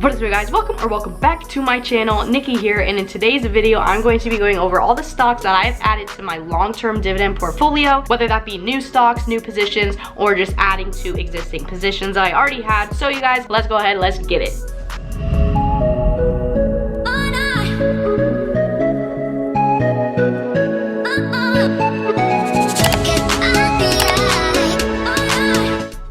What is up, guys? Welcome back to my channel. Nikki here, and in today's video I'm going to be going over all the stocks that I have added to my long-term dividend portfolio, whether that be new stocks, new positions, or just adding to existing positions that I already had. So you guys, let's go ahead, let's get it.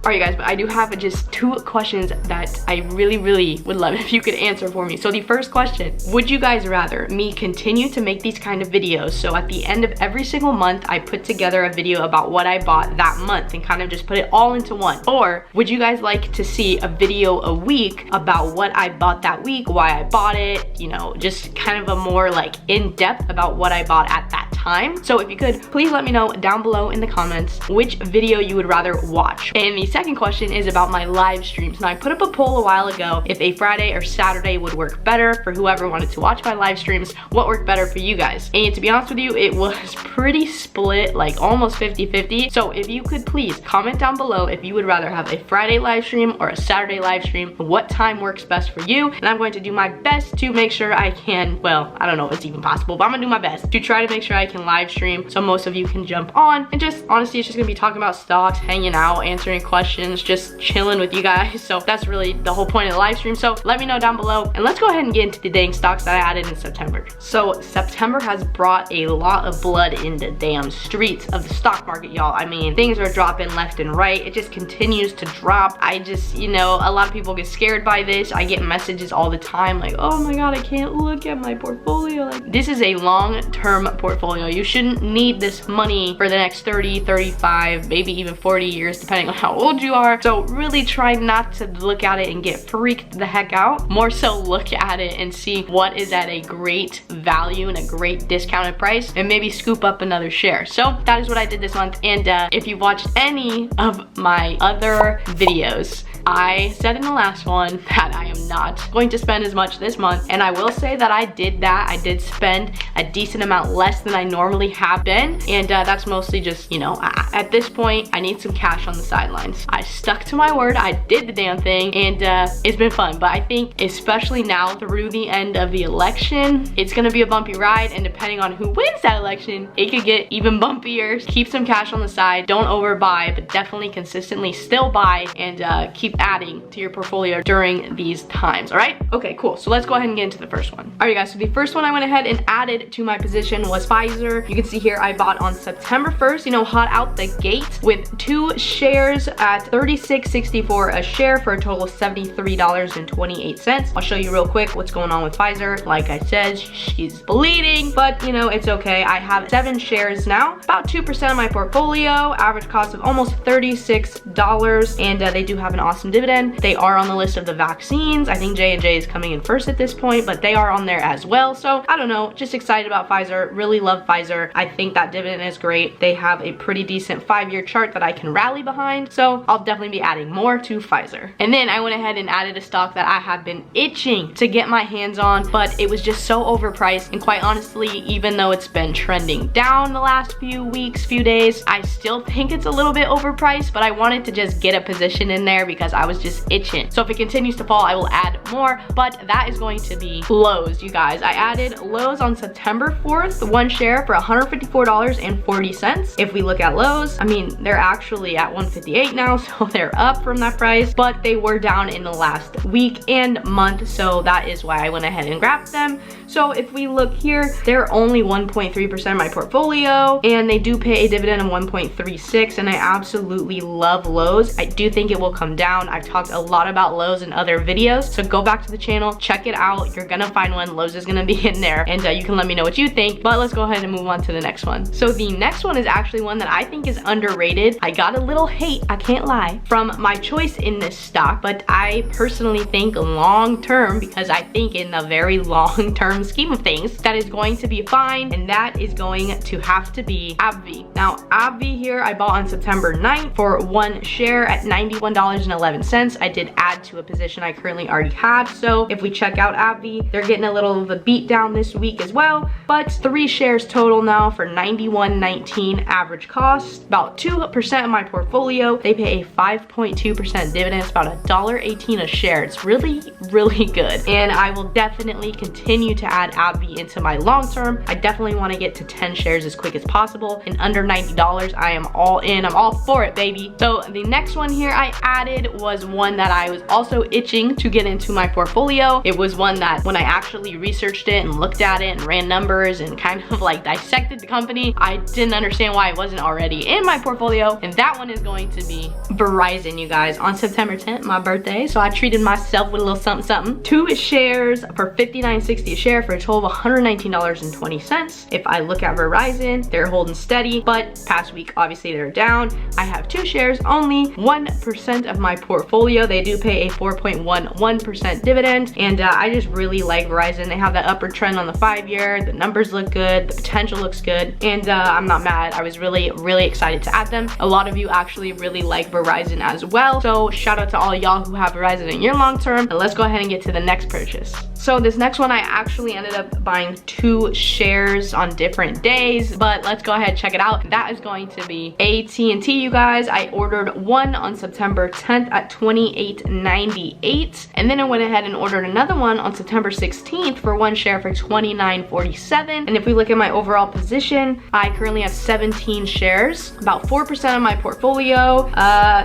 Alright guys, but I do have just two questions that I really would love if you could answer for me. So the first question, would you guys rather me continue to make these kind of videos? So at the end of every single month, I put together a video about what I bought that month and kind of just put it all into one. Or would you guys like to see a video a week about what I bought that week, why I bought it, you know, just kind of a more like in-depth about what I bought at that time? So if you could, please let me know down below in the comments which video you would rather watch. And the second question is about my live streams. Now I put up a poll a while ago if a Friday or Saturday would work better for whoever wanted to watch my live streams, what worked better for you guys. And to be honest with you, it was pretty split, like almost 50-50. So if you could please comment down below if you would rather have a Friday live stream or a Saturday live stream, what time works best for you. And I'm going to do my best to make sure I can, well, I don't know if it's even possible, but I'm gonna do my best to try to make sure I can live stream so most of you can jump on. And just honestly, it's just gonna be talking about stocks, hanging out, answering questions, just chilling with you guys. So that's really the whole point of the live stream. So let me know down below, and let's go ahead and get into the dang stocks that I added in September. So September has brought a lot of blood in the damn streets of the stock market, y'all. I mean, things are dropping left and right. It just continues to drop. I just, you know, a lot of people get scared by this. I get messages all the time like, oh my god, I can't look at my portfolio. Like, this is a long-term portfolio. You shouldn't need this money for the next 30, 35, maybe even 40 years, depending on how old you are. So really try not to look at it and get freaked the heck out. More so look at it and see what is at a great value and a great discounted price, and maybe scoop up another share. So that is what I did this month. And if you've watched any of my other videos, I said in the last one that I am not going to spend as much this month, and I will say that I did that. I did spend a decent amount less than I normally have been, and that's mostly just, you know, at this point I need some cash on the sidelines. I stuck to my word, I did the damn thing, and it's been fun. But I think especially now through the end of the election, it's gonna be a bumpy ride, and depending on who wins that election, it could get even bumpier. Keep some cash on the side, don't overbuy, but definitely consistently still buy, and keep adding to your portfolio during these times. All right, okay, cool. So let's go ahead and get into the first one. All right guys, so the first one I went ahead and added to my position was Pfizer. You can see here I bought on September 1st, you know, hot out the gate with 2 shares at $36.64 a share for a total of $73.28. I'll show you real quick what's going on with Pfizer. Like I said, she's bleeding, but you know, it's okay. I have 7 shares now, about 2% of my portfolio, average cost of almost $36, and they do have an awesome dividend. They are on the list of the vaccines. I think J&J is coming in first at this point, but they are on there as well. So I don't know, just excited about Pfizer. Really love Pfizer. I think that dividend is great. They have a pretty decent 5-year chart that I can rally behind, so I'll definitely be adding more to Pfizer. And then I went ahead and added a stock that I have been itching to get my hands on, but it was just so overpriced, and quite honestly, even though it's been trending down the last few weeks, few days, I still think it's a little bit overpriced, but I wanted to just get a position in there because I was just itching. So if it continues to fall, I will add more, but that is going to be Lowe's, you guys. I added Lowe's on September 4th, 1 share for $154.40. If we look at Lowe's, I mean, they're actually at $158 now, so they're up from that price, but they were down in the last week and month, so that is why I went ahead and grabbed them. So if we look here, they're only 1.3% of my portfolio, and they do pay a dividend of 1.36, and I absolutely love Lowe's. I do think it will come down. I've talked a lot about Lowe's in other videos, so go back to the channel, check it out. You're gonna find one. Lowe's is gonna be in there, and you can let me know what you think. But let's go ahead and move on to the next one. So the next one is actually one that I think is underrated. I got a little hate, I can't lie, from my choice in this stock, but I personally think long term, because I think in the very long term scheme of things, that is going to be fine, and that is going to have to be AbbVie. Now AbbVie here I bought on September 9th for 1 share at $91.11. I did add to a position I currently already had. So if we check out AbbVie, they're getting a little of a beat down this week as well, but 3 shares total now for $91.19 average cost, about 2% of my portfolio. They pay a 5.2% dividend. It's about $1.18 a share. It's really, really good. And I will definitely continue to add AbbVie into my long term. I definitely want to get to 10 shares as quick as possible. And under $90, I am all in. I'm all for it, baby. So the next one here I added was one that I was also itching to get into my portfolio. It was one that when I actually researched it and looked at it and ran numbers and kind of like dissected the company, I didn't understand why it wasn't already in my portfolio. And that one is going to be Verizon, you guys. On September 10th, my birthday, so I treated myself with a little something something. 2 shares for $59.60 a share for a total of $119.20. If I look at Verizon, they're holding steady, but past week obviously they're down. I have 2 shares, only 1% of my portfolio. They do pay a 4.11% dividend, and I just really like Verizon. They have that upward trend on the 5-year. The numbers look good, the potential looks good, and I'm not mad. I was really excited to add them. A lot of you actually really like Verizon as well, so shout out to all y'all who have Verizon in your long term. And let's go ahead and get to the next purchase. So this next one, I actually ended up buying 2 shares on different days, but let's go ahead and check it out. That is going to be AT&T, you guys. I ordered one on September 10th at $28.98, and then I went ahead and ordered another one on September 16th for 1 share for $29.47. And if we look at my overall position, I currently have 17 shares, about 4% of my portfolio.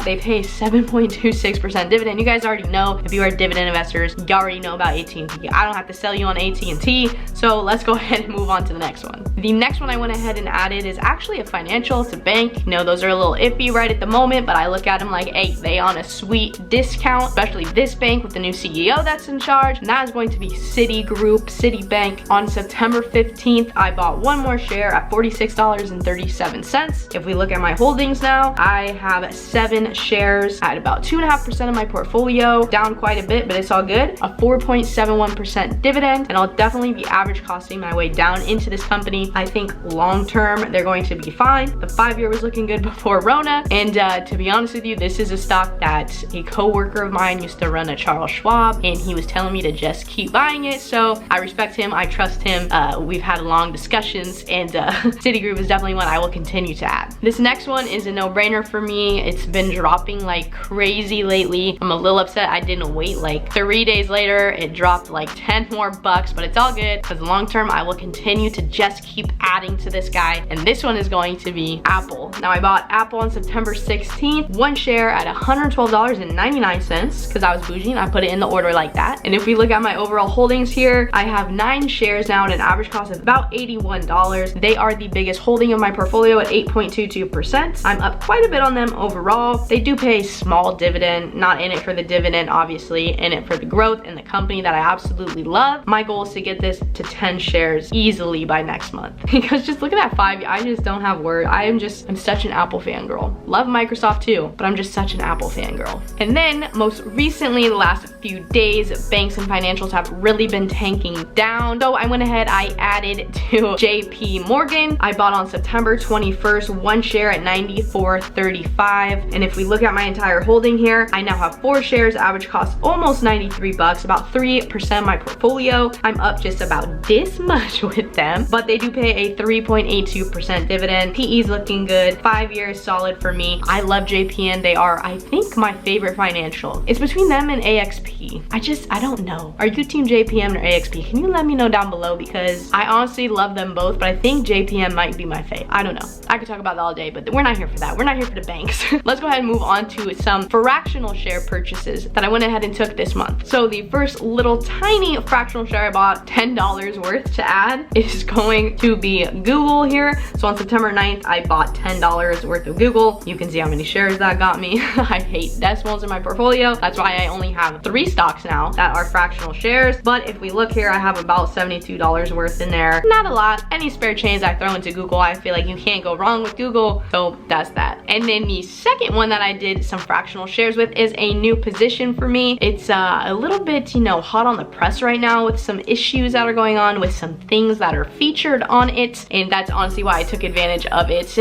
They pay 7.26% dividend. You guys already know, if you are dividend investors, you already know about AT&T. I don't have to sell you on AT&T, so let's go ahead and move on to the next one. The next one I went ahead and added is actually a financial. It's a bank. You know, those are a little iffy right at the moment, but I look at them like, hey, they on a sweet discount, especially this bank with the new CEO that's in charge, and that is going to be Citibank. On September 15th, I bought 1 more share at $46.37. If we look at my holdings now, I have 7 shares at about 2.5% of my portfolio, down quite a bit, but it's all good. A 4.71% dividend, and I'll definitely be average costing my way down into this company. I think long term they're going to be fine. The 5-year was looking good before Rona, and to be honest with you, this is a stock that a co-worker of mine used to run at Charles Schwab, and he was telling me to just keep buying it, so I respect him, I trust him. We've had long discussions, and Citigroup is definitely one I will continue to add. This next one is a no-brainer for me. It's been dropping like crazy lately. I'm a little upset I didn't wait. Like 3 days later, it dropped like 10 more bucks, but it's all good because long term I will continue to just keep adding to this guy, and this one is going to be Apple. Now I bought Apple on September 16th, 1 share at $112.99 because I was bougie and I put it in the order like that. And if we look at my overall holdings here, I have 9 shares now at an average cost of about $81. They are the biggest holding of my portfolio at 8.22%. I'm up quite a bit on them overall. They do pay a small dividend, not in it for the dividend, obviously, in it for the growth and the company that I absolutely love. My goal is to get this to 10 shares easily by next month because just looking at 5, I just don't have words. I'm such an Apple fangirl. Love Microsoft too, but I'm just such an Apple fangirl. And then most recently, the last few days, banks and financials have really been tanking down. So I went ahead, I added to JP Morgan. I bought on September 21st, 1 share at $94.35. And if we look at my entire holding here, I now have 4 shares, average cost almost 93 bucks, about 3% of my portfolio. I'm up just about this much with them, but they do pay a 3.82% dividend. PE's looking good. 5 years solid for me. I love JPN. They are, I think, my favorite financial. It's between them and AXP. I don't know. Are you team JPM or AXP? Can you let me know down below, because I honestly love them both, but I think JPM might be my fave. I don't know. I could talk about that all day, but we're not here for that. We're not here for the banks. Let's go ahead and move on to some fractional share purchases that I went ahead and took this month. So the first little tiny fractional share I bought, $10 worth to add, is going to be Google here. So on September 9th, I bought $10 worth of Google. You can see how many shares that got me. I hate decimals in my portfolio. That's why I only have 3 stocks now that are fractional shares. But if we look here, I have about $72 worth in there. Not a lot. Any spare change I throw into Google, I feel like you can't go wrong with Google. So that's that. And then the second one that I did some fractional shares with is a new position for me. It's a little bit, you know, hot on the press right now with some issues that are going on with some things that are featured on it. And that's honestly why I took advantage of it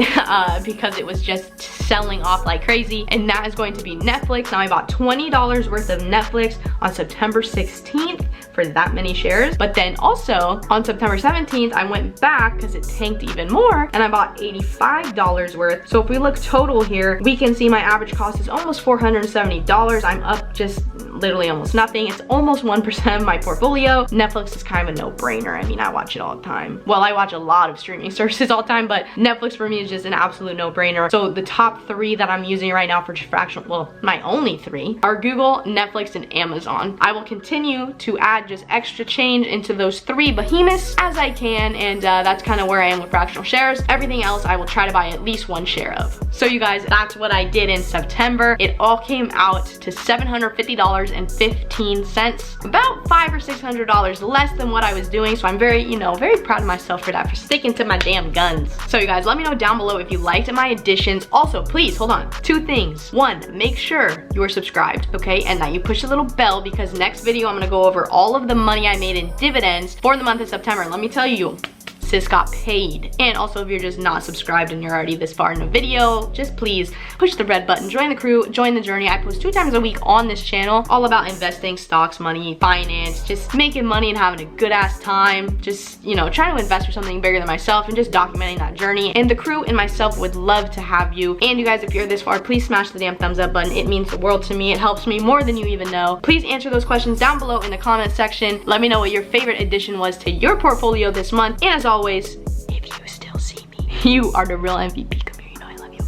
because it was just selling off like crazy. And that is going to be Netflix. Now I bought $20 worth of Netflix on September 16th for that many shares. But then also on September 17th, I went back because it tanked even more and I bought $85 worth. So if we look total here, we can see my average cost is almost $470. I'm up just literally almost nothing. It's almost 1% of my portfolio. Netflix is kind of a no-brainer. I mean, I watch it all the time. Well, I watch a lot of streaming services all the time, but Netflix for me is just an absolute no-brainer. So the top 3 that I'm using right now for fractional, well, my only 3 are Google, Netflix, and Amazon. I will continue to add just extra change into those 3 behemoths as I can, and that's kind of where I am with fractional shares. Everything else I will try to buy at least 1 share of. So you guys, that's what I did in September. It all came out to $750.15, about $500 or $600 less than what I was doing. So I'm very, you know, very proud of myself for that, for sticking to my damn guns. So you guys, let me know down below if you liked my additions. Also, please, hold on, 2 things. 1, make sure you are subscribed, okay? And that you push the little bell, because next video I'm gonna go over all of the money I made in dividends for the month of September. And let me tell you, sis got paid. And also, if you're just not subscribed and you're already this far in the video, just please push the red button, join the crew, join the journey. I post 2 times a week on this channel, all about investing, stocks, money, finance, just making money and having a good ass time. Just, you know, trying to invest for something bigger than myself and just documenting that journey. And the crew and myself would love to have you. And you guys, if you're this far, please smash the damn thumbs up button. It means the world to me. It helps me more than you even know. Please answer those questions down below in the comment section. Let me know what your favorite addition was to your portfolio this month. And as always, if you still see me, you are the real MVP. Come here, you know I love you.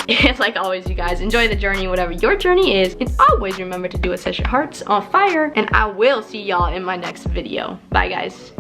And like always, you guys, enjoy the journey, whatever your journey is. And always remember to do what sets your hearts on fire. And I will see y'all in my next video. Bye, guys.